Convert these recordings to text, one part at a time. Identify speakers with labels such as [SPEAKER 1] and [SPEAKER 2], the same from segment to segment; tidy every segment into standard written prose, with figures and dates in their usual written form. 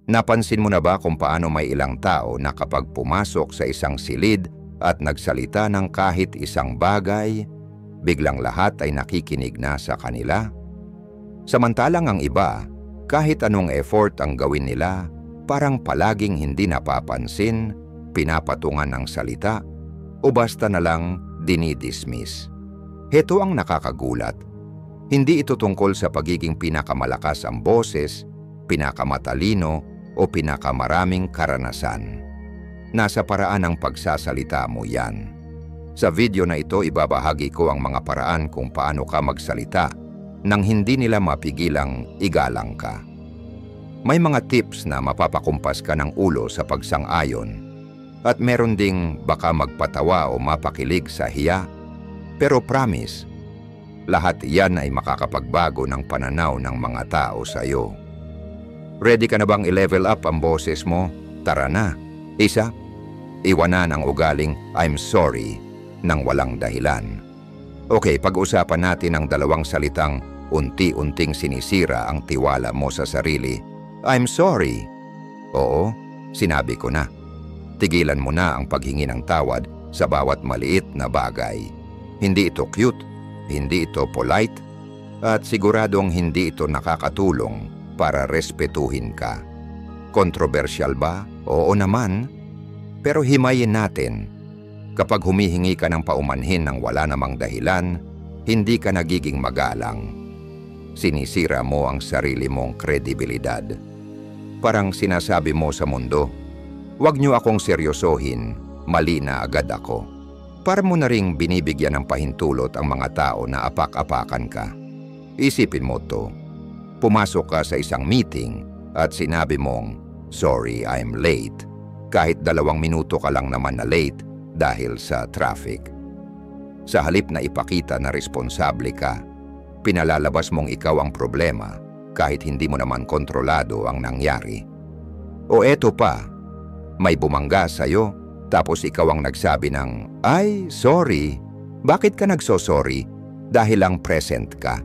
[SPEAKER 1] Napansin mo na ba kung paano may ilang tao na kapag pumasok sa isang silid at nagsalita ng kahit isang bagay, biglang lahat ay nakikinig na sa kanila? Samantalang ang iba, kahit anong effort ang gawin nila, parang palaging hindi napapansin, pinapatungan ng salita, o basta na lang dinidismiss. Heto ang nakakagulat. Hindi ito tungkol sa pagiging pinakamalakas ang boses, pinakamatalino, o pinakamaraming karanasan. Nasa paraan ng pagsasalita mo yan. Sa video na ito, ibabahagi ko ang mga paraan kung paano ka magsalita nang hindi nila mapigilang igalang ka. May mga tips na mapapakumpas ka ng ulo sa pagsang-ayon at meron ding baka magpatawa o mapakilig sa hiya. Pero promise, lahat yan ay makakapagbago ng pananaw ng mga tao sa iyo. Ready ka na bang i-level up ang boses mo? Tara na. Isa, iwanan ang ugaling I'm sorry nang walang dahilan. Okay, pag-usapan natin ang dalawang salitang unti-unting sinisira ang tiwala mo sa sarili. I'm sorry. Oo, sinabi ko na. Tigilan mo na ang paghingi ng tawad sa bawat maliit na bagay. Hindi ito cute, hindi ito polite, at siguradong hindi ito nakakatulong para respetuhin ka. Kontrobersyal ba? Oo naman. Pero himayin natin. Kapag humihingi ka ng paumanhin ng wala namang dahilan, hindi ka nagiging magalang. Sinisira mo ang sarili mong kredibilidad. Parang sinasabi mo sa mundo, "Huwag niyo akong seryosohin, mali na agad ako." Para mo na ring binibigyan ng pahintulot ang mga tao na apak-apakan ka. Isipin mo to. Pumasok ka sa isang meeting at sinabi mong, "Sorry, I'm late." Kahit 2 minuto ka lang naman na late dahil sa traffic. Sa halip na ipakita na responsable ka, pinalalabas mong ikaw ang problema kahit hindi mo naman kontrolado ang nangyari. O eto pa, may bumangga sa'yo tapos ikaw ang nagsabi ng, "Ay, sorry." Bakit ka nagso-sorry? Dahil lang present ka.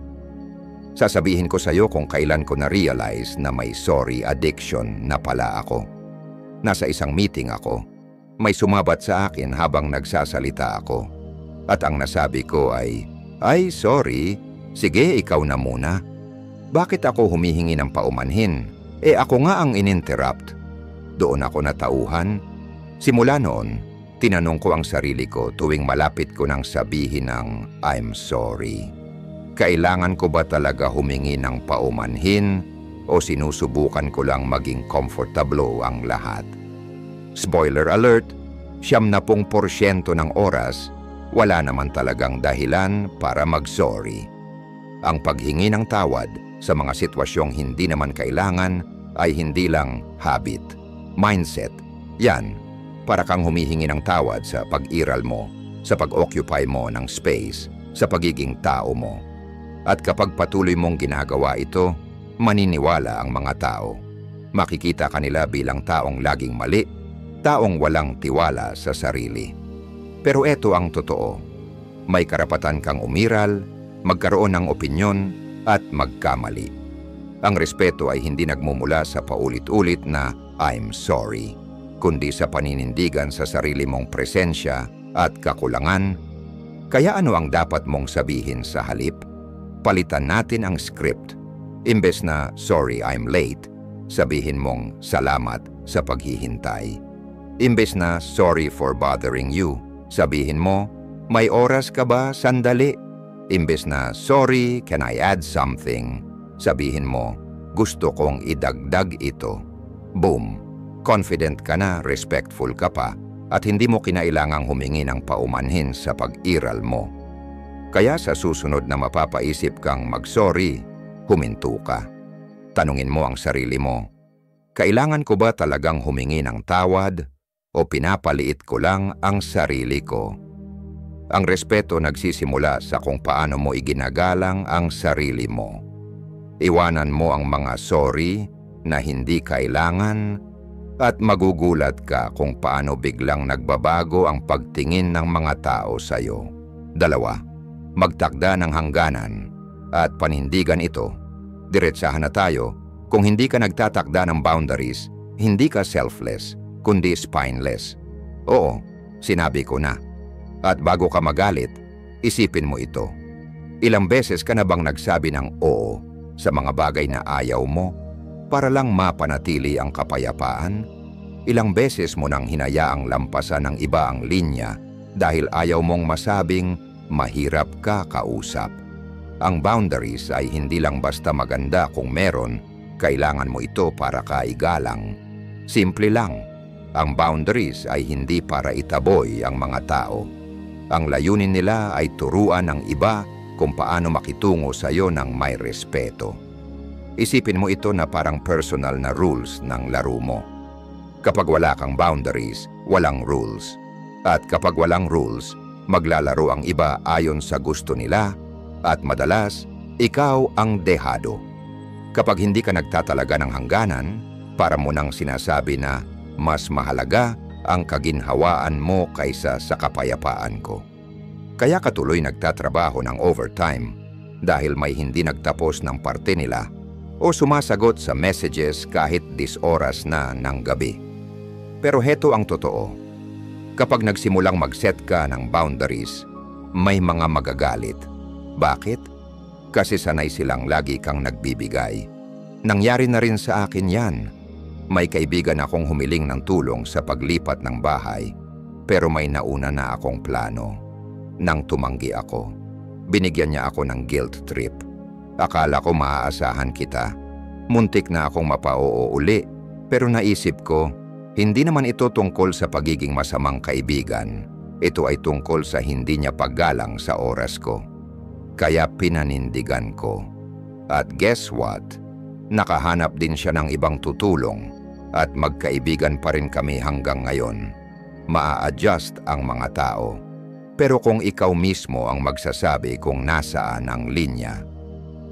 [SPEAKER 1] Sasabihin ko sa'yo kung kailan ko na-realize na may sorry addiction na pala ako. Nasa isang meeting ako. May sumabat sa akin habang nagsasalita ako. At ang nasabi ko ay, "Ay, sorry. Sige, ikaw na muna." Bakit ako humihingi ng paumanhin? Ako nga ang ininterrupt. Doon ako natauhan. Simula noon, tinanong ko ang sarili ko tuwing malapit ko nang sabihin ng I'm sorry. Kailangan ko ba talaga humingi ng paumanhin o sinusubukan ko lang maging comfortable ang lahat? Spoiler alert, 70% ng oras, wala naman talagang dahilan para mag-sorry. Ang paghingi ng tawad sa mga sitwasyong hindi naman kailangan ay hindi lang habit, mindset. Yan, para kang humihingi ng tawad sa pag-iral mo, sa pag-occupy mo ng space, sa pagiging tao mo. At kapag patuloy mong ginagawa ito, maniniwala ang mga tao. Makikita kanila bilang taong laging mali, taong walang tiwala sa sarili. Pero eto ang totoo. May karapatan kang umiral, magkaroon ng opinyon, at magkamali. Ang respeto ay hindi nagmumula sa paulit-ulit na I'm sorry, kundi sa paninindigan sa sarili mong presensya at kakulangan. Kaya ano ang dapat mong sabihin sa halip? Palitan natin ang script. Imbes na sorry I'm late, sabihin mong salamat sa paghihintay. Imbes na sorry for bothering you, sabihin mo may oras ka ba sandali? Imbes na sorry can I add something, sabihin mo gusto kong idagdag ito. Boom! Confident ka na, respectful ka pa, at hindi mo kinailangang humingi ng paumanhin sa pag-iral mo. Kaya sa susunod na mapapaisip kang mag-sorry, huminto ka. Tanungin mo ang sarili mo, kailangan ko ba talagang humingi ng tawad o pinapaliit ko lang ang sarili ko? Ang respeto nagsisimula sa kung paano mo iginagalang ang sarili mo. Iwanan mo ang mga sorry na hindi kailangan at magugulat ka kung paano biglang nagbabago ang pagtingin ng mga tao sa iyo. 2, magtakda ng hangganan at panindigan ito. Diretsahan na tayo, Kung hindi ka nagtatakda ng boundaries, hindi ka selfless, kundi spineless. Oo, sinabi ko na. At bago ka magalit, isipin mo ito. Ilang beses ka na bang nagsabi ng oo sa mga bagay na ayaw mo para lang mapanatili ang kapayapaan? Ilang beses mo nang hinayaang lampasan ng iba ang linya dahil ayaw mong masabing mahirap ka kausap. Ang boundaries ay hindi lang basta maganda kung meron, kailangan mo ito para kaigalang. Simple lang, ang boundaries ay hindi para itaboy ang mga tao. Ang layunin nila ay turuan ng iba kung paano makitungo sa iyo ng may respeto. Isipin mo ito na parang personal na rules ng laro mo. Kapag wala kang boundaries, walang rules. At kapag walang rules, maglalaro ang iba ayon sa gusto nila at madalas, ikaw ang dehado. Kapag hindi ka nagtatalaga ng hangganan, para mo nang sinasabi na mas mahalaga ang kaginhawaan mo kaysa sa kapayapaan ko. Kaya katuloy nagtatrabaho ng overtime dahil may hindi nagtapos ng parte nila o sumasagot sa messages kahit 10 oras na ng gabi. Pero heto ang totoo. Kapag nagsimulang mag-set ka ng boundaries, may mga magagalit. Bakit? Kasi sanay silang lagi kang nagbibigay. Nangyari na rin sa akin yan. May kaibigan akong humiling ng tulong sa paglipat ng bahay, pero may nauna na akong plano. Nang tumanggi ako, binigyan niya ako ng guilt trip. Akala ko maaasahan kita. Muntik na akong mapa-oo uli, pero naisip ko, hindi naman ito tungkol sa pagiging masamang kaibigan. Ito ay tungkol sa hindi niya paggalang sa oras ko. Kaya pinanindigan ko. At guess what? Nakahanap din siya ng ibang tutulong at magkaibigan pa rin kami hanggang ngayon. Maa-adjust ang mga tao. Pero kung ikaw mismo ang magsasabi kung nasaan ang linya,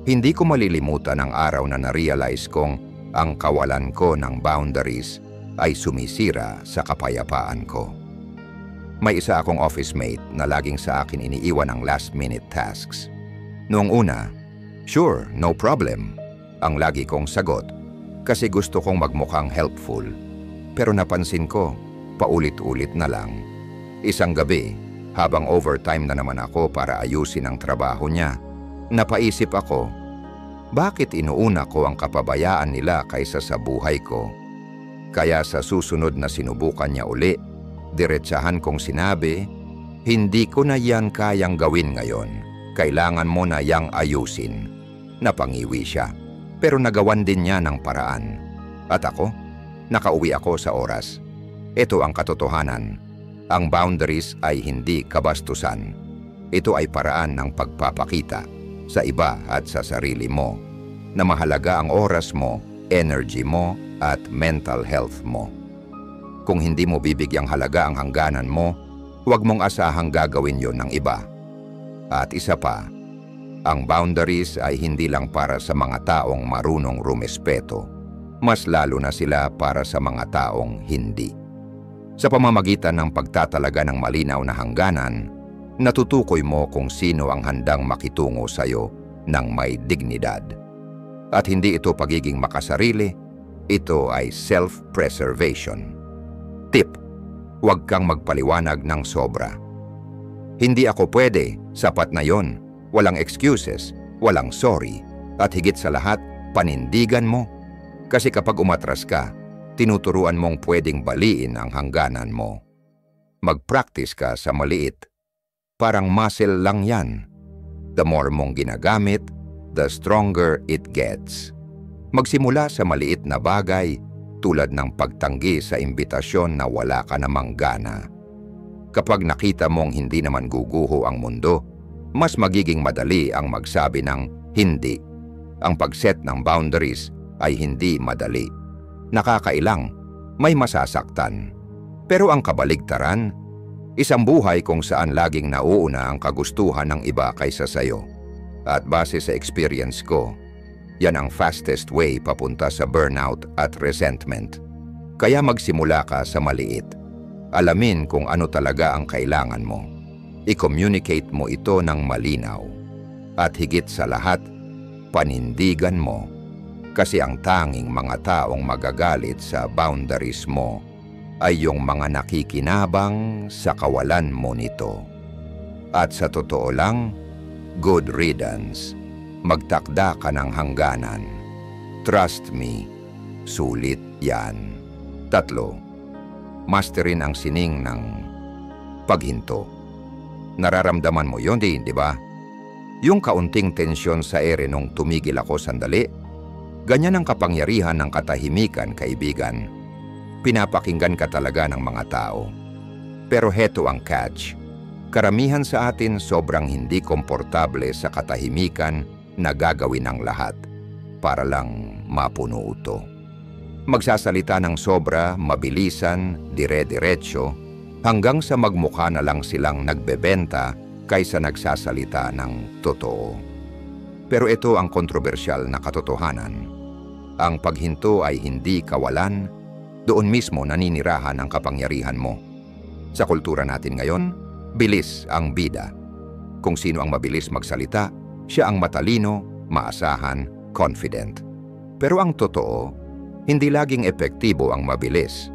[SPEAKER 1] hindi ko malilimutan ang araw na na-realize kong ang kawalan ko ng boundaries ay sumisira sa kapayapaan ko. May isa akong office mate na laging sa akin iniiwan ang last-minute tasks. Noong una, sure, no problem, ang lagi kong sagot kasi gusto kong magmukhang helpful. Pero napansin ko, paulit-ulit na lang. Isang gabi, habang overtime na naman ako para ayusin ang trabaho niya, napaisip ako, bakit inuuna ko ang kapabayaan nila kaysa sa buhay ko? Kaya sa susunod na sinubukan niya uli, diretsahan kong sinabi, hindi ko na yan kayang gawin ngayon. Kailangan mo na yang ayusin. Napangiwi siya, pero nagawan din niya ng paraan. At ako, nakauwi ako sa oras. Ito ang katotohanan. Ang boundaries ay hindi kabastusan. Ito ay paraan ng pagpapakita sa iba at sa sarili mo na mahalaga ang oras mo, energy mo, at mental health mo. Kung hindi mo bibigyang halaga ang hangganan mo, huwag mong asahang gagawin yon ng iba. At isa pa, ang boundaries ay hindi lang para sa mga taong marunong rumespeto, mas lalo na sila para sa mga taong hindi. Sa pamamagitan ng pagtatalaga ng malinaw na hangganan, natutukoy mo kung sino ang handang makitungo sa iyo ng may dignidad. At hindi ito pagiging makasarili, ito ay self-preservation. Tip, huwag kang magpaliwanag ng sobra. Hindi ako pwede, sapat na yon. Walang excuses, walang sorry, at higit sa lahat, panindigan mo. Kasi kapag umatras ka, tinuturuan mong pwedeng baliin ang hangganan mo. Mag-practice ka sa maliit. Parang muscle lang yan. The more mong ginagamit, the stronger it gets. Magsimula sa maliit na bagay tulad ng pagtanggi sa imbitasyon na wala ka namang gana. Kapag nakita mong hindi naman guguho ang mundo, mas magiging madali ang magsabi ng hindi. Ang pag-set ng boundaries ay hindi madali. Nakakailang, may masasaktan. Pero ang kabaligtaran, isang buhay kung saan laging nauuna ang kagustuhan ng iba kaysa sayo. At base sa experience ko, yan ang fastest way papunta sa burnout at resentment. Kaya magsimula ka sa maliit. Alamin kung ano talaga ang kailangan mo. I-communicate mo ito ng malinaw. At higit sa lahat, panindigan mo. Kasi ang tanging mga taong magagalit sa boundaries mo ay yung mga nakikinabang sa kawalan mo nito. At sa totoo lang, good riddance. Magtakda ka ng hangganan. Trust me, sulit yan. 3, masterin ang sining ng paghinto. Nararamdaman mo yun di ba? Yung kaunting tensyon sa ere nung tumigil ako sandali. Ganyan ang kapangyarihan ng katahimikan, kaibigan. Pinapakinggan ka talaga ng mga tao. Pero heto ang catch. Karamihan sa atin sobrang hindi komportable sa katahimikan na gagawin ang lahat para lang mapuno ito. Magsasalita ng sobra, mabilisan, dire-diretso, hanggang sa magmukha na lang silang nagbebenta kaysa nagsasalita ng totoo. Pero ito ang kontrobersyal na katotohanan. Ang paghinto ay hindi kawalan, doon mismo naninirahan ang kapangyarihan mo. Sa kultura natin ngayon, bilis ang bida. Kung sino ang mabilis magsalita, siya ang matalino, maasahan, confident. Pero ang totoo, hindi laging epektibo ang mabilis.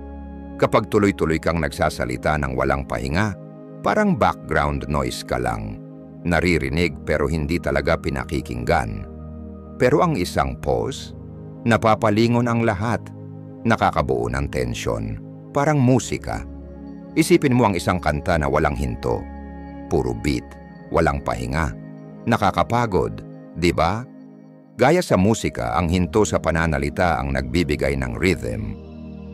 [SPEAKER 1] Kapag tuloy-tuloy kang nagsasalita ng walang pahinga, parang background noise ka lang. Naririnig pero hindi talaga pinakikinggan. Pero ang isang pause, napapalingon ang lahat. Nakakabuo ng tensyon, parang musika. Isipin mo ang isang kanta na walang hinto. Puro beat, walang pahinga. Nakakapagod, di ba? Gaya sa musika, ang hinto sa pananalita ang nagbibigay ng rhythm.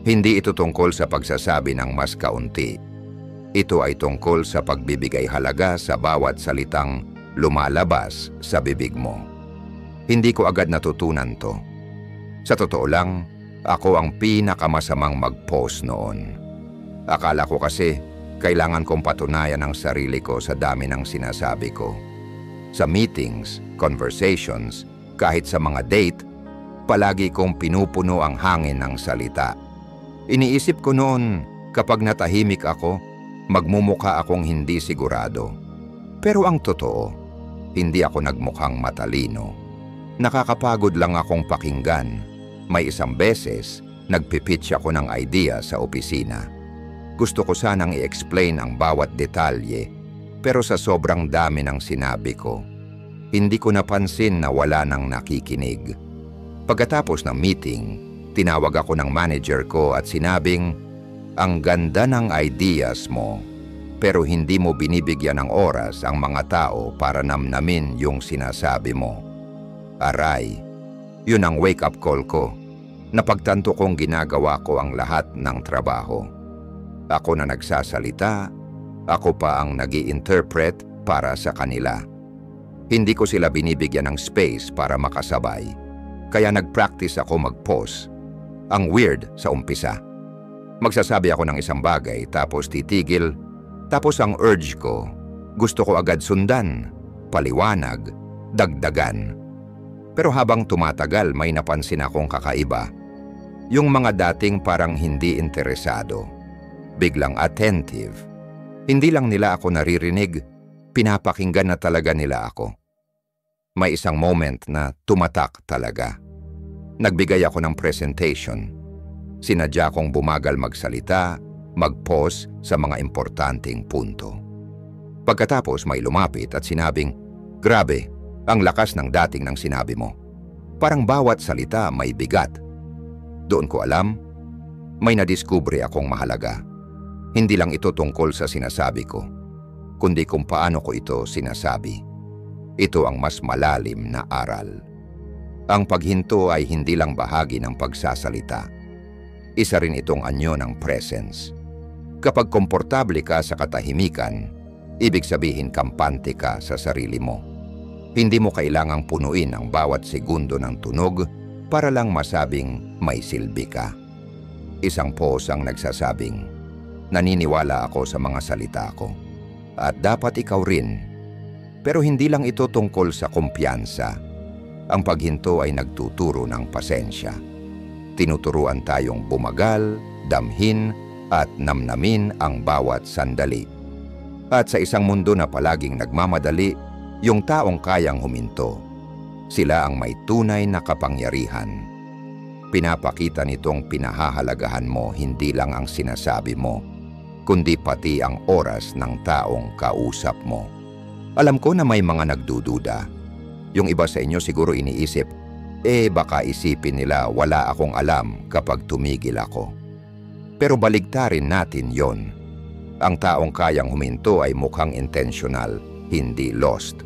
[SPEAKER 1] Hindi ito tungkol sa pagsasabi ng mas kaunti. Ito ay tungkol sa pagbibigay halaga sa bawat salitang lumalabas sa bibig mo. Hindi ko agad natutunan to. Sa totoo lang, ako ang pinakamasamang mag-pause noon. Akala ko kasi kailangan kong patunayan ang sarili ko sa dami ng sinasabi ko. Sa meetings, conversations, kahit sa mga date, palagi kong pinupuno ang hangin ng salita. Iniisip ko noon, kapag natahimik ako, magmumukha akong hindi sigurado. Pero ang totoo, hindi ako nagmukhang matalino. Nakakapagod lang akong pakinggan. May isang beses, nagpipitch ako ng idea sa opisina. Gusto ko sanang i-explain ang bawat detalye, pero sa sobrang dami ng sinabi ko, hindi ko napansin na wala nang nakikinig. Pagkatapos ng meeting, tinawag ako ng manager ko at sinabing, ang ganda ng ideas mo, pero hindi mo binibigyan ng oras ang mga tao para namnamin yung sinasabi mo. Aray, yun ang wake-up call ko. Napagtanto kong ginagawa ko ang lahat ng trabaho. Ako na nagsasalita, ako pa ang nag-i-interpret para sa kanila. Hindi ko sila binibigyan ng space para makasabay. Kaya nag-practice ako mag-pause. Ang weird sa umpisa. Magsasabi ako ng isang bagay tapos titigil, tapos ang urge ko, gusto ko agad sundan, paliwanag, dagdagan. Pero habang tumatagal may napansin akong kakaiba. Yung mga dating parang hindi interesado, biglang attentive. Hindi lang nila ako naririnig, pinapakinggan na talaga nila ako. May isang moment na tumatak talaga. Nagbigay ako ng presentation. Sinadya kong bumagal magsalita, mag-pause sa mga importanteng punto. Pagkatapos may lumapit at sinabing, "Grabe, ang lakas ng dating ng sinabi mo. Parang bawat salita may bigat." Doon ko alam, may nadiskubre akong mahalaga. Hindi lang ito tungkol sa sinasabi ko, kundi kung paano ko ito sinasabi. Ito ang mas malalim na aral. Ang paghinto ay hindi lang bahagi ng pagsasalita. Isa rin itong anyo ng presence. Kapag komportable ka sa katahimikan, ibig sabihin kampante ka sa sarili mo. Hindi mo kailangang punuin ang bawat segundo ng tunog para lang masabing may silbi ka. Isang pause ang nagsasabing, naniniwala ako sa mga salita ko. At dapat ikaw rin. Pero hindi lang ito tungkol sa kumpiyansa. Ang paghinto ay nagtuturo ng pasensya. Tinuturuan tayong bumagal, damhin, at namnamin ang bawat sandali. At sa isang mundo na palaging nagmamadali, yung taong kayang huminto, sila ang may tunay na kapangyarihan. Pinapakita nitong pinahahalagahan mo hindi lang ang sinasabi mo, kundi pati ang oras ng taong kausap mo. Alam ko na may mga nagdududa. Yung iba sa inyo siguro iniisip, baka isipin nila wala akong alam kapag tumigil ako. Pero baligtarin natin yon. Ang taong kayang huminto ay mukhang intentional, hindi lost.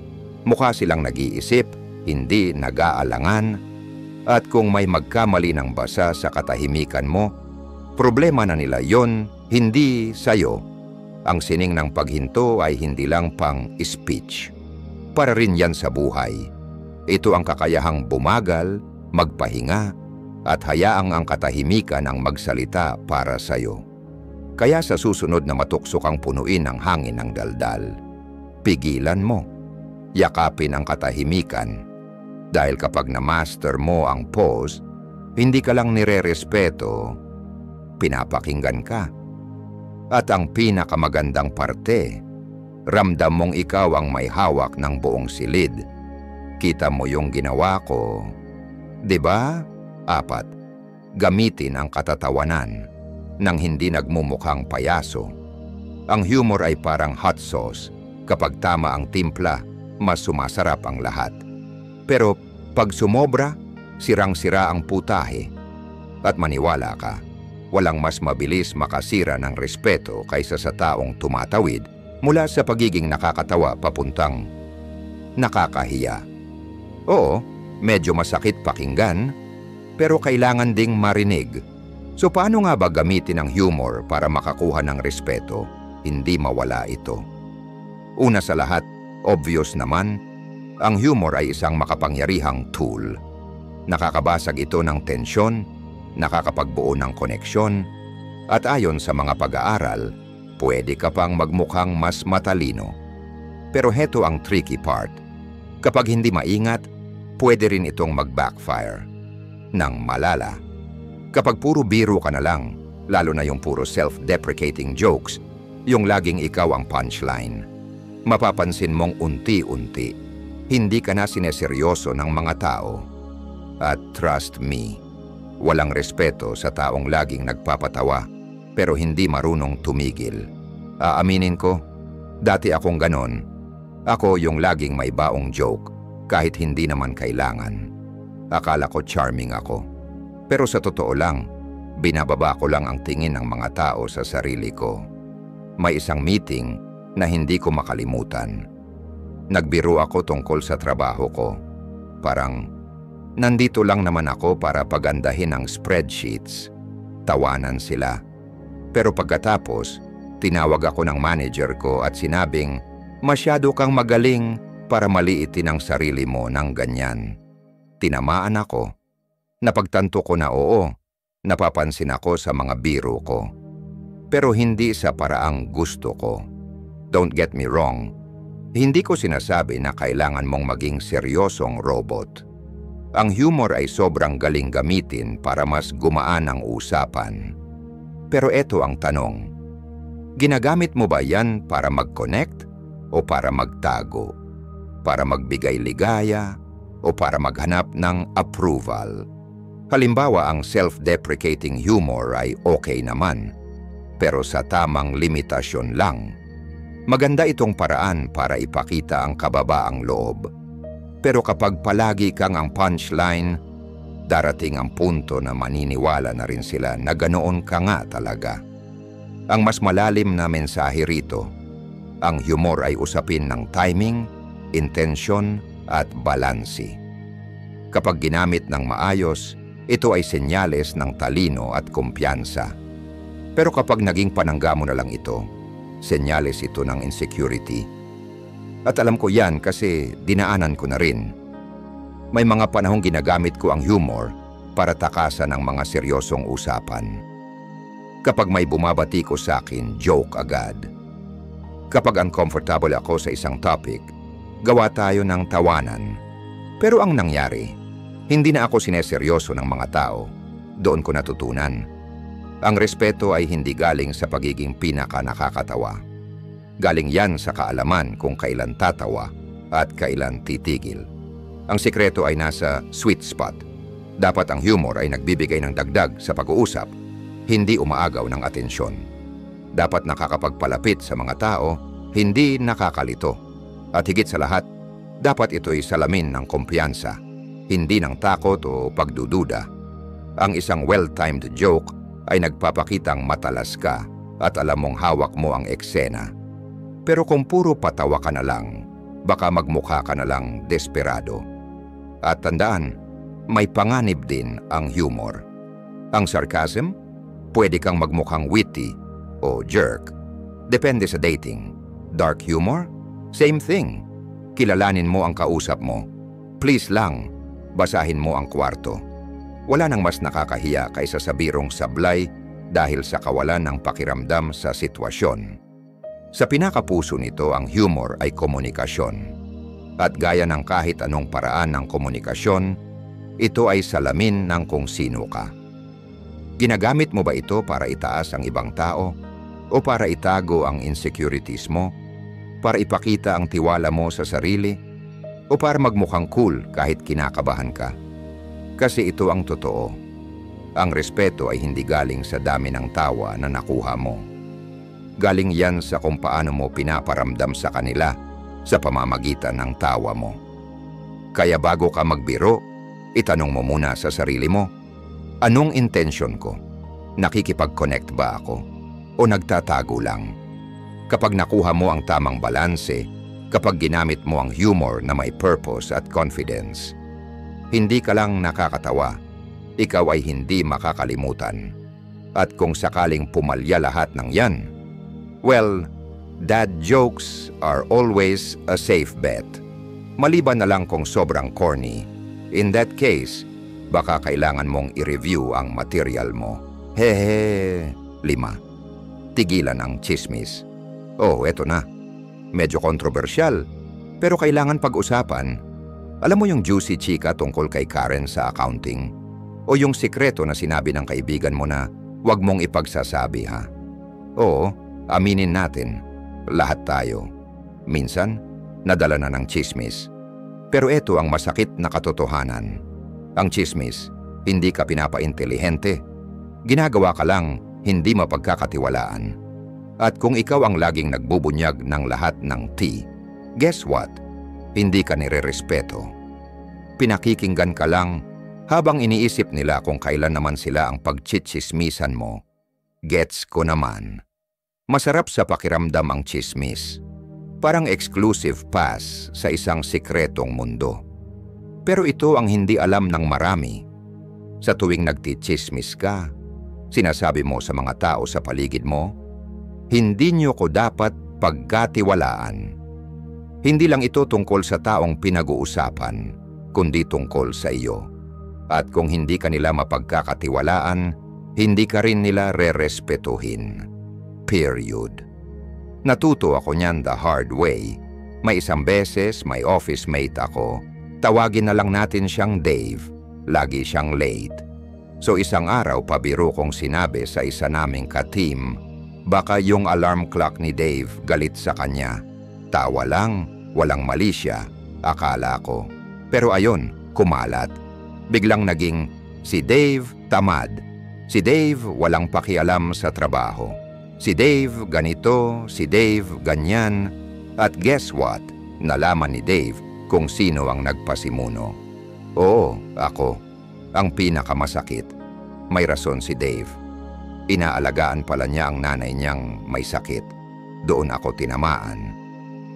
[SPEAKER 1] Mukha silang nag-iisip, hindi nag-aalangan. At kung may magkamali ng basa sa katahimikan mo, problema na nila yon, hindi sa'yo. Ang sining ng paghinto ay hindi lang pang speech. Para rin yan sa buhay. Ito ang kakayahang bumagal, magpahinga, at hayaang ang katahimikan ang magsalita para sa'yo. Kaya sa susunod na matukso kang punuin ng hangin ng daldal, pigilan mo. Yakapin ang katahimikan. Dahil kapag na-master mo ang pause, hindi ka lang nire-respeto, pinapakinggan ka. At ang pinakamagandang parte, ramdam mong ikaw ang may hawak ng buong silid. Kita mo yung ginawa ko. 'Di ba? 4. Gamitin ang katatawanan nang hindi nagmumukhang payaso. Ang humor ay parang hot sauce. Kapag tama ang timpla, mas sumasarap ang lahat. Pero pag sumobra, sirang-sira ang putahe. At maniwala ka, walang mas mabilis makasira ng respeto kaysa sa taong tumatawid mula sa pagiging nakakatawa papuntang nakakahiya. Oo, medyo masakit pakinggan, pero kailangan ding marinig. So paano nga ba gamitin ang humor para makakuha ng respeto, hindi mawala ito? Una sa lahat, obvious naman, ang humor ay isang makapangyarihang tool. Nakakabasag ito ng tensyon, nakakapagbuo ng koneksyon, at ayon sa mga pag-aaral, pwede ka pang magmukhang mas matalino. Pero heto ang tricky part. Kapag hindi maingat, pwede rin itong mag-backfire. Nang malala. Kapag puro biro ka na lang, lalo na yung puro self-deprecating jokes, yung laging ikaw ang punchline, mapapansin mong unti-unti, hindi ka na sineseryoso ng mga tao. At trust me, walang respeto sa taong laging nagpapatawa pero hindi marunong tumigil. Aaminin ko, dati akong ganon. Ako yung laging may baong joke kahit hindi naman kailangan. Akala ko charming ako. Pero sa totoo lang, binababa ko lang ang tingin ng mga tao sa sarili ko. May isang meeting na hindi ko makalimutan. Nagbiro ako tungkol sa trabaho ko. Parang, nandito lang naman ako para pagandahin ang spreadsheets. Tawanan sila. Pero pagkatapos, tinawag ako ng manager ko at sinabing, masyado kang magaling para maliitin ang sarili mo ng ganyan. Tinamaan ako. Napagtanto ko na oo, napapansin ako sa mga biro ko. Pero hindi sa paraang gusto ko. Don't get me wrong. Hindi ko sinasabi na kailangan mong maging seryosong robot. Ang humor ay sobrang galing gamitin para mas gumaan ang usapan. Pero eto ang tanong. Ginagamit mo ba yan para mag-connect o para magtago? Para magbigay ligaya o para maghanap ng approval? Halimbawa, ang self-deprecating humor ay okay naman, pero sa tamang limitasyon lang. Maganda itong paraan para ipakita ang kababaang loob. Pero kapag palagi kang ang punchline, darating ang punto na maniniwala na rin sila na ganoon ka nga talaga. Ang mas malalim na mensahe rito, ang humor ay usapin ng timing, intensyon at balansi. Kapag ginamit ng maayos, ito ay senyales ng talino at kumpiyansa. Pero kapag naging panangga mo na lang ito, senyales ito ng insecurity. At alam ko yan kasi dinaanan ko na rin. May mga panahong ginagamit ko ang humor para takasan ang mga seryosong usapan. Kapag may bumabati ko sa akin, joke agad. Kapag uncomfortable ako sa isang topic, gawa tayo ng tawanan. Pero ang nangyari, hindi na ako sineseryoso ng mga tao. Doon ko natutunan. Ang respeto ay hindi galing sa pagiging pinaka-nakakatawa. Galing yan sa kaalaman kung kailan tatawa at kailan titigil. Ang sikreto ay nasa sweet spot. Dapat ang humor ay nagbibigay ng dagdag sa pag-uusap, hindi umaagaw ng atensyon. Dapat nakakapagpalapit sa mga tao, hindi nakakalito. At higit sa lahat, dapat ito'y salamin ng kumpiyansa, hindi ng takot o pagdududa. Ang isang well-timed joke ay nagpapakitang matalas ka at alam mong hawak mo ang eksena. Pero kung puro patawa ka na lang, baka magmukha ka na lang desperado. At tandaan, may panganib din ang humor. Ang sarcasm, pwede kang magmukhang witty o jerk. Depende sa dating. Dark humor? Same thing. Kilalanin mo ang kausap mo. Please lang, basahin mo ang kwarto. Wala nang mas nakakahiya kaysa sa birong sablay dahil sa kawalan ng pakiramdam sa sitwasyon. Sa pinakapuso nito, ang humor ay komunikasyon. At gaya ng kahit anong paraan ng komunikasyon, ito ay salamin ng kung sino ka. Ginagamit mo ba ito para itaas ang ibang tao? O para itago ang insecurities mo? Para ipakita ang tiwala mo sa sarili? O para magmukhang cool kahit kinakabahan ka? Kasi ito ang totoo. Ang respeto ay hindi galing sa dami ng tawa na nakuha mo. Galing yan sa kung paano mo pinaparamdam sa kanila sa pamamagitan ng tawa mo. Kaya bago ka magbiro, itanong mo muna sa sarili mo, anong intention ko? Nakikipag-connect ba ako? O nagtatago lang? Kapag nakuha mo ang tamang balanse, kapag ginamit mo ang humor na may purpose at confidence, hindi ka lang nakakatawa, ikaw ay hindi makakalimutan. At kung sakaling pumalya lahat ng yan, well, dad jokes are always a safe bet. Maliban na lang kung sobrang corny. In that case, baka kailangan mong i-review ang material mo. Hehe. 5. Tigilan ang tsismis. Oh, eto na. Medyo kontrobersyal, pero kailangan pag-usapan. Alam mo yung juicy chika tungkol kay Karen sa accounting? O yung sikreto na sinabi ng kaibigan mo na huwag mong ipagsasabi, ha? Oo, aminin natin. Lahat tayo. Minsan, nadala na ng tsismis. Pero ito ang masakit na katotohanan. Ang tsismis, hindi ka pinapaintelihente. Ginagawa ka lang, hindi mapagkakatiwalaan. At kung ikaw ang laging nagbubunyag ng lahat ng tea, guess what? Hindi ka nirerespeto. Pinakikinggan ka lang habang iniisip nila kung kailan naman sila ang pagchitsismisan mo. Gets ko naman. Masarap sa pakiramdam ang tsismis. Parang exclusive pass sa isang sikretong mundo. Pero ito ang hindi alam ng marami. Sa tuwing nagtitsismis ka, sinasabi mo sa mga tao sa paligid mo, hindi niyo ko dapat pagkatiwalaan. Hindi lang ito tungkol sa taong pinag-uusapan, kundi tungkol sa iyo. At kung hindi ka nila mapagkakatiwalaan, hindi ka rin nila rerespetuhin. Period. Natuto ako niyan the hard way. May isang beses, may office mate ako. Tawagin na lang natin siyang Dave. Lagi siyang late. So isang araw pabiro kong sinabi sa isa naming ka-team, baka yung alarm clock ni Dave galit sa kanya. Tawa lang, walang mali siya, akala ko. Pero ayun, kumalat. Biglang naging, si Dave tamad. Si Dave walang pakialam sa trabaho. Si Dave ganito, si Dave ganyan. At guess what? Nalaman ni Dave kung sino ang nagpasimuno. Oo, ako. Ang pinakamasakit. May rason si Dave. Inaalagaan pala niya ang nanay niyang may sakit. Doon ako tinamaan.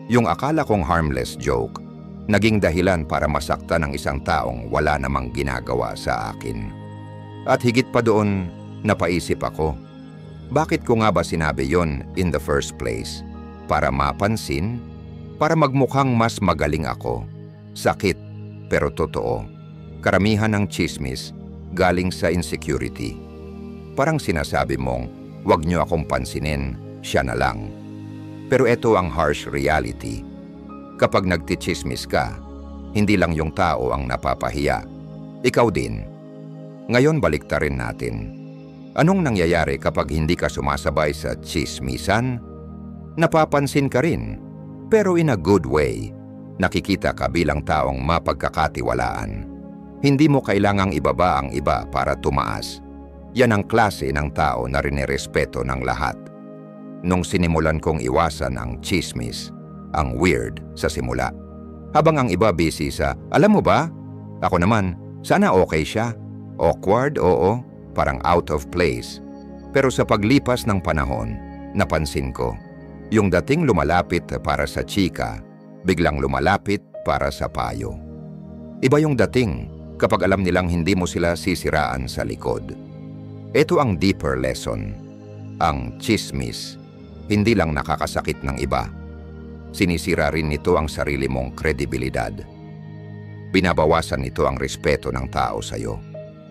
[SPEAKER 1] Yung akala kong harmless joke, naging dahilan para masaktan ng isang taong wala namang ginagawa sa akin. At higit pa doon, napaisip ako, bakit ko nga ba sinabi yon in the first place? Para mapansin? Para magmukhang mas magaling ako? Sakit, pero totoo. Karamihan ng tsismis galing sa insecurity. Parang sinasabi mong, wag niyo akong pansinin, siya na lang. Pero ito ang harsh reality. Kapag nagtitsismis ka, hindi lang yung tao ang napapahiya. Ikaw din. Ngayon baliktarin natin. Anong nangyayari kapag hindi ka sumasabay sa tsismisan? Napapansin ka rin, pero in a good way. Nakikita ka bilang taong mapagkakatiwalaan. Hindi mo kailangang ibaba ang iba para tumaas. Yan ang klase ng tao na rinerespeto ng lahat. Nung sinimulan kong iwasan ang chismis, ang weird sa simula. Habang ang iba busy sa, alam mo ba? Ako naman, sana okay siya. Awkward, oo, parang out of place. Pero sa paglipas ng panahon, napansin ko, yung dating lumalapit para sa chika, biglang lumalapit para sa payo. Iba yung dating kapag alam nilang hindi mo sila sisiraan sa likod. Ito ang deeper lesson. Ang chismis, hindi lang nakakasakit ng iba. Sinisira rin nito ang sarili mong kredibilidad. Binabawasan nito ang respeto ng tao sa iyo.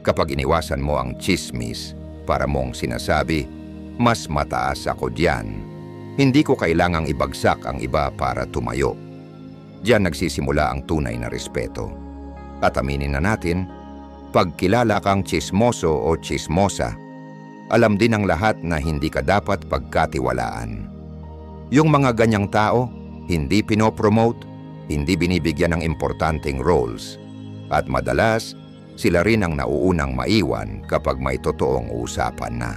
[SPEAKER 1] Kapag iniwasan mo ang chismis para mong sinasabi, mas mataas ako diyan. Hindi ko kailangang ibagsak ang iba para tumayo. Diyan nagsisimula ang tunay na respeto. At aminin na natin, pag kilala kang chismoso o chismosa, alam din ng lahat na hindi ka dapat pagkatiwalaan. Yung mga ganyang tao, hindi pinopromote, hindi binibigyan ng importanteng roles, at madalas, sila rin ang nauunang maiwan kapag may totoong usapan na.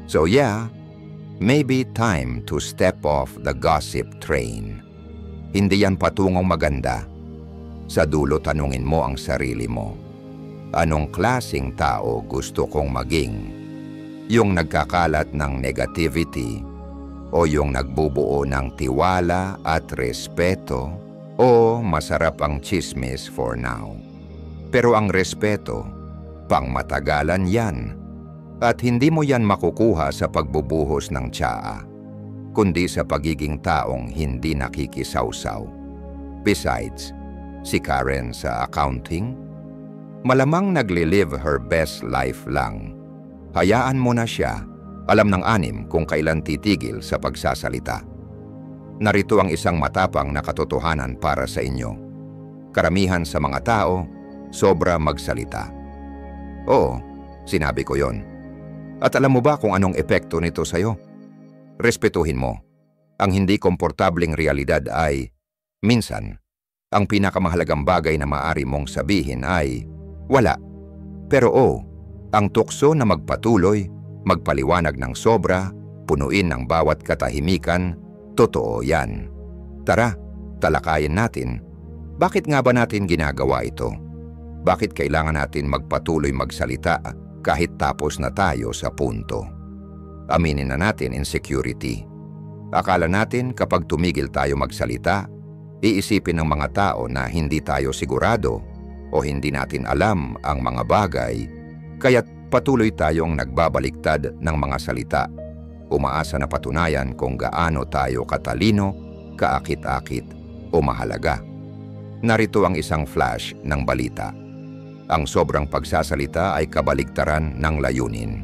[SPEAKER 1] So yeah, maybe time to step off the gossip train. Hindi yan patungong maganda. Sa dulo tanungin mo ang sarili mo. Anong klaseng tao gusto kong maging? Yung nagkakalat ng negativity o yung nagbubuo ng tiwala at respeto o masarap ang chismis for now? Pero ang respeto, pangmatagalan yan. At hindi mo yan makukuha sa pagbubuhos ng tsaa, kundi sa pagiging taong hindi nakikisawsaw. Besides, si Karen sa accounting, malamang nagli-live her best life lang. Hayaan mo na siya, alam ng anim kung kailan titigil sa pagsasalita. Narito ang isang matapang na katotohanan para sa inyo. Karamihan sa mga tao, sobra magsalita. Oo, sinabi ko yon. At alam mo ba kung anong epekto nito sa'yo? Respetuhin mo. Ang hindi komportabling realidad ay, minsan, ang pinakamahalagang bagay na maaari mong sabihin ay, wala. Pero ang tukso na magpatuloy, magpaliwanag ng sobra, punuin ng bawat katahimikan, totoo yan. Tara, talakayin natin. Bakit nga ba natin ginagawa ito? Bakit kailangan natin magpatuloy magsalita kahit tapos na tayo sa punto? Aminin na natin insecurity. Akala natin kapag tumigil tayo magsalita, iisipin ng mga tao na hindi tayo sigurado o hindi natin alam ang mga bagay, kaya't patuloy tayong nagbabaliktad ng mga salita, umaasa na patunayan kung gaano tayo katalino, kaakit-akit o mahalaga. Narito ang isang flash ng balita. Ang sobrang pagsasalita ay kabaligtaran ng layunin.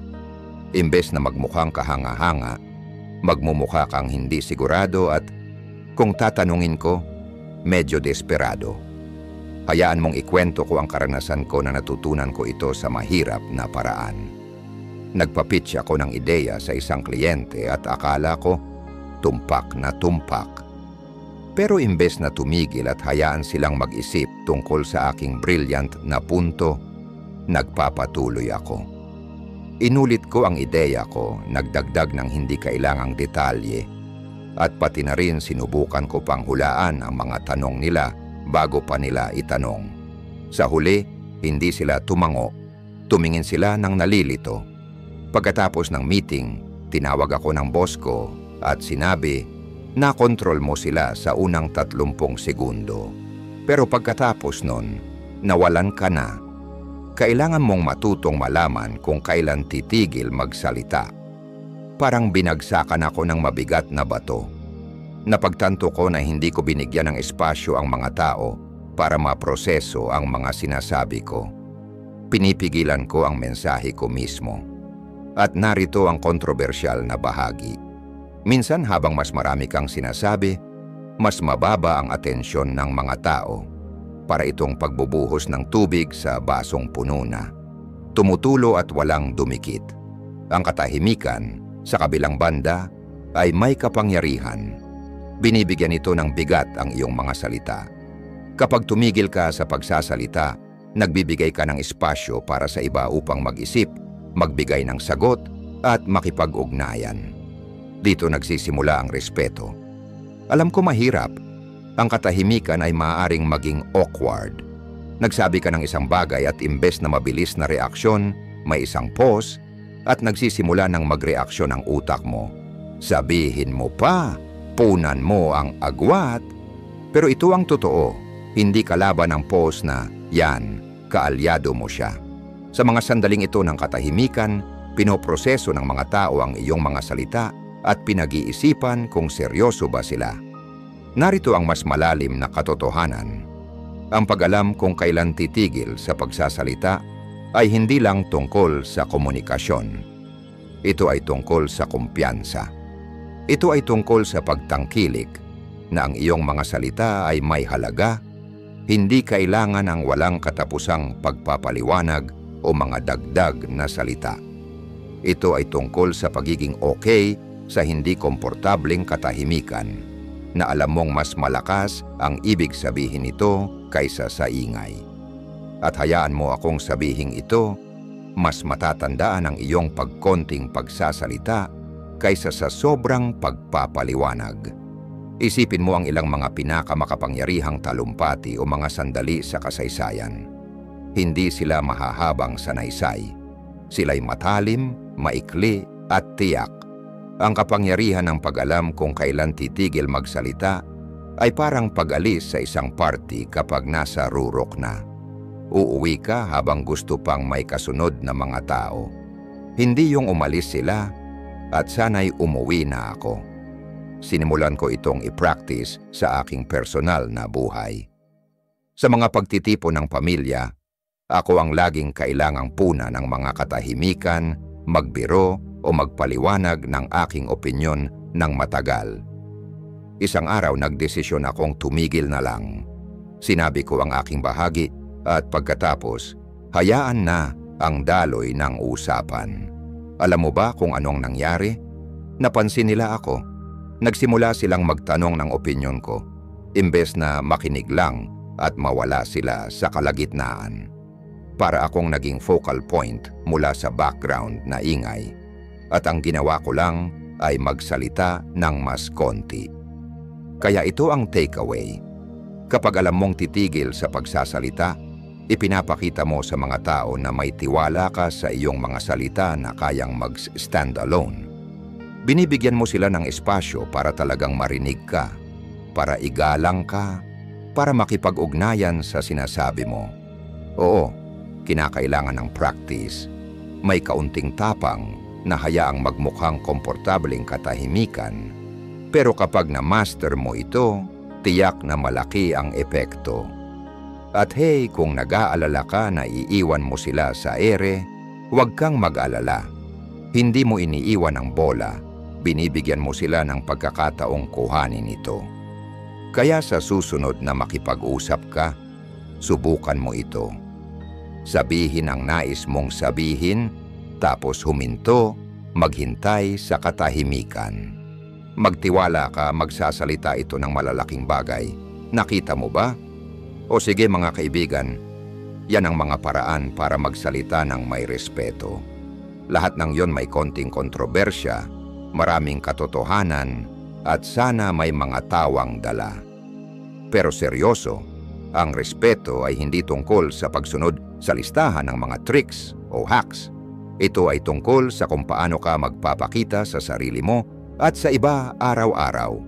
[SPEAKER 1] Imbes na magmukhang kahanga-hanga, magmumukha kang hindi sigurado at, kung tatanungin ko, medyo desperado. Hayaan mong ikwento ko ang karanasan ko na natutunan ko ito sa mahirap na paraan. Nagpa-pitch ako ng ideya sa isang kliyente at akala ko, tumpak na tumpak. Pero imbes na tumigil at hayaan silang mag-isip tungkol sa aking brilliant na punto, nagpapatuloy ako. Inulit ko ang ideya ko, nagdagdag ng hindi kailangang detalye, at pati na rin sinubukan ko pang hulaan ang mga tanong nila bago pa nila itanong. Sa huli, hindi sila tumango, tumingin sila ng nalilito. Pagkatapos ng meeting, tinawag ako ng boss ko at sinabi, nakontrol mo sila sa unang 30 segundo. Pero pagkatapos nun, nawalan ka na. Kailangan mong matutong malaman kung kailan titigil magsalita. Parang binagsakan ako ng mabigat na bato. Napagtanto ko na hindi ko binigyan ng espasyo ang mga tao para maproseso ang mga sinasabi ko. Pinipigilan ko ang mensahe ko mismo. At narito ang kontrobersyal na bahagi. Minsan habang mas marami kang sinasabi, mas mababa ang atensyon ng mga tao. Para itong pagbubuhos ng tubig sa basong puno na. Tumutulo at walang dumikit. Ang katahimikan, sa kabilang banda, ay may kapangyarihan. Binibigyan ito ng bigat ang iyong mga salita. Kapag tumigil ka sa pagsasalita, Nagbibigay ka ng espasyo para sa iba upang mag-isip, magbigay ng sagot, at makipag-ugnayan. Dito nagsisimula ang respeto. Alam ko mahirap. Ang katahimikan ay maaaring maging awkward. Nagsabi ka ng isang bagay at imbes na mabilis na reaksyon, may isang pause at nagsisimula ng magreaksyon ang utak mo. Sabihin mo pa, punan mo ang agwat. Pero ito ang totoo, hindi kalaban ng pause na, yan, kaalyado mo siya. Sa mga sandaling ito ng katahimikan, pinoproseso ng mga tao ang iyong mga salita at pinag-iisipan kung seryoso ba sila. Narito ang mas malalim na katotohanan. Ang pag-alam kung kailan titigil sa pagsasalita ay hindi lang tungkol sa komunikasyon. Ito ay tungkol sa kumpiyansa. Ito ay tungkol sa pagtangkilik na ang iyong mga salita ay may halaga, hindi kailangan ang walang katapusang pagpapaliwanag o mga dagdag na salita. Ito ay tungkol sa pagiging okay sa hindi komportableng katahimikan, na alam mong mas malakas ang ibig sabihin nito kaysa sa ingay. At hayaan mo akong sabihin ito, mas matatandaan ang iyong pagkonting pagsasalita kaysa sa sobrang pagpapaliwanag. Isipin mo ang ilang mga pinakamakapangyarihang talumpati o mga sandali sa kasaysayan. Hindi sila mahahabang sanaysay. Sila'y matalim, maikli at tiyak. Ang kapangyarihan ng pag-alam kung kailan titigil magsalita ay parang pag-alis sa isang party kapag nasa rurok na. Uuwi ka habang gusto pang may kasunod na mga tao. Hindi yung umalis sila at sana'y umuwi na ako. Sinimulan ko itong i-practice sa aking personal na buhay. Sa mga pagtitipon ng pamilya, ako ang laging kailangang puna ng mga katahimikan, magbiro o magpaliwanag ng aking opinyon ng matagal. Isang araw nagdesisyon akong tumigil na lang. Sinabi ko ang aking bahagi at pagkatapos, hayaan na ang daloy ng usapan. Alam mo ba kung anong nangyari? Napansin nila ako. Nagsimula silang magtanong ng opinyon ko, imbes na makinig lang at mawala sila sa kalagitnaan. Para akong naging focal point mula sa background na ingay, at ang ginawa ko lang ay magsalita ng mas konti. Kaya ito ang takeaway. Kapag alam mong titigil sa pagsasalita, ipinapakita mo sa mga tao na may tiwala ka sa iyong mga salita na kayang mag-stand alone. Binibigyan mo sila ng espasyo para talagang marinig ka, para igalang ka, para makipag-ugnayan sa sinasabi mo. Oo, kinakailangan ng practice. May kaunting tapang na hayaang magmukhang komportableng katahimikan. Pero kapag na-master mo ito, tiyak na malaki ang epekto. At hey, kung nag-aalala ka na iiwan mo sila sa ere, huwag kang mag-alala. Hindi mo iniiwan ang bola. Binibigyan mo sila ng pagkakataong kuhanin ito. Kaya sa susunod na makipag-usap ka, subukan mo ito. Sabihin ang nais mong sabihin, tapos huminto, maghintay sa katahimikan. Magtiwala ka, magsasalita ito ng malalaking bagay. Nakita mo ba? O sige mga kaibigan, yan ang mga paraan para magsalita ng may respeto. Lahat ng yon may konting kontrobersya, maraming katotohanan, at sana may mga tawang dala. Pero seryoso, ang respeto ay hindi tungkol sa pagsunod sa listahan ng mga tricks o hacks. Ito ay tungkol sa kung paano ka magpapakita sa sarili mo at sa iba araw-araw.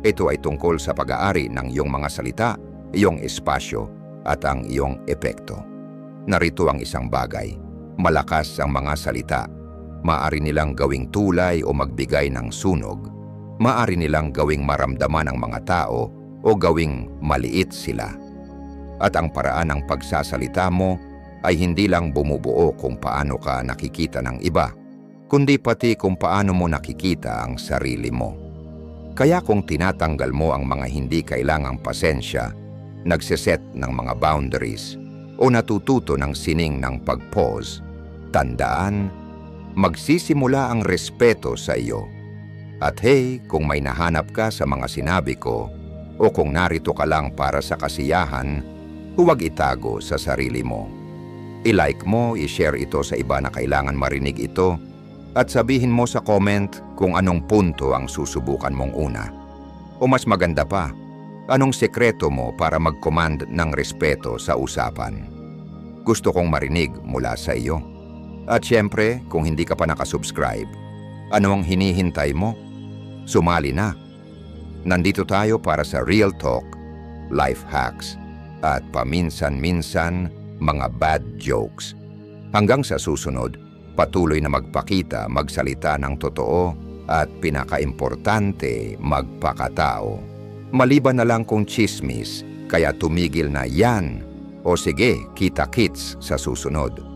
[SPEAKER 1] Ito ay tungkol sa pag-aari ng iyong mga salita, iyong espasyo, at ang iyong epekto. Narito ang isang bagay. Malakas ang mga salita. Maaari nilang gawing tulay o magbigay ng sunog. Maaari nilang gawing maramdaman ang mga tao o gawing maliit sila. At ang paraan ng pagsasalita mo ay hindi lang bumubuo kung paano ka nakikita ng iba, kundi pati kung paano mo nakikita ang sarili mo. Kaya kung tinatanggal mo ang mga hindi kailangang pasensya, nagseset ng mga boundaries, o natututo ng sining ng pag-pause, tandaan, magsisimula ang respeto sa iyo. At hey, kung may nahanap ka sa mga sinabi ko, o kung narito ka lang para sa kasiyahan, Huwag itago sa sarili mo. I-like mo, i-share ito sa iba na kailangan marinig ito, at sabihin mo sa comment kung anong punto ang susubukan mong una. O mas maganda pa, anong sekreto mo para mag-command ng respeto sa usapan? Gusto kong marinig mula sa iyo. At syempre, kung hindi ka pa nakasubscribe, ano ang hinihintay mo? Sumali na. Nandito tayo para sa real talk, life hacks, at paminsan-minsan mga bad jokes. Hanggang sa susunod, patuloy na magpakita, magsalita ng totoo, at pinakaimportante, magpakatao. Maliban na lang kung chismis, kaya tumigil na yan. O sige, kita-kits sa susunod.